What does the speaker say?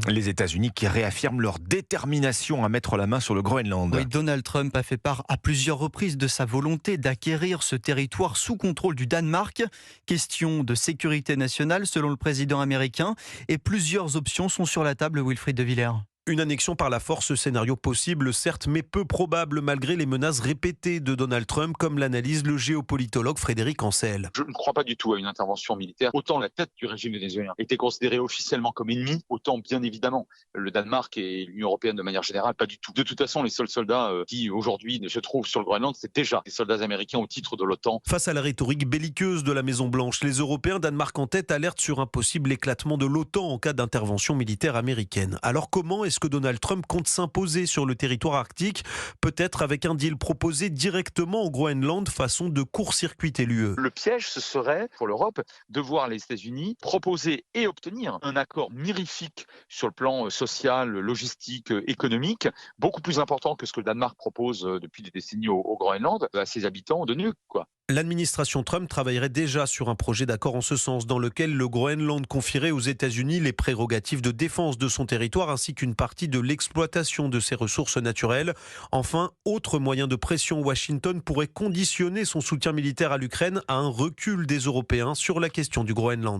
Les États-Unis qui réaffirment leur détermination à mettre la main sur le Groenland. Oui, Donald Trump a fait part à plusieurs reprises de sa volonté d'acquérir ce territoire sous contrôle du Danemark. Question de sécurité nationale selon le président américain. Et plusieurs options sont sur la table, Wilfried de Villers. Une annexion par la force, scénario possible, certes, mais peu probable malgré les menaces répétées de Donald Trump, comme l'analyse le géopolitologue Frédéric Ancel. Je ne crois pas du tout à une intervention militaire. Autant la tête du régime vénézuélien était considérée officiellement comme ennemi, autant bien évidemment le Danemark et l'Union européenne de manière générale, pas du tout. De toute façon, les seuls soldats qui aujourd'hui se trouvent sur le Groenland, c'est déjà des soldats américains au titre de l'OTAN. Face à la rhétorique belliqueuse de la Maison-Blanche, les Européens, Danemark en tête, alertent sur un possible éclatement de l'OTAN en cas d'intervention militaire américaine. Alors comment est-ce que Donald Trump compte s'imposer sur le territoire arctique, peut-être avec un deal proposé directement au Groenland, façon de court-circuiter l'UE. Le piège, ce serait pour l'Europe de voir les États-Unis proposer et obtenir un accord mirifique sur le plan social, logistique, économique, beaucoup plus important que ce que le Danemark propose depuis des décennies au Groenland, à ses habitants de nuque, quoi. L'administration Trump travaillerait déjà sur un projet d'accord en ce sens, dans lequel le Groenland confierait aux États-Unis les prérogatives de défense de son territoire ainsi qu'une partie de l'exploitation de ses ressources naturelles. Enfin, autre moyen de pression, Washington pourrait conditionner son soutien militaire à l'Ukraine à un recul des Européens sur la question du Groenland.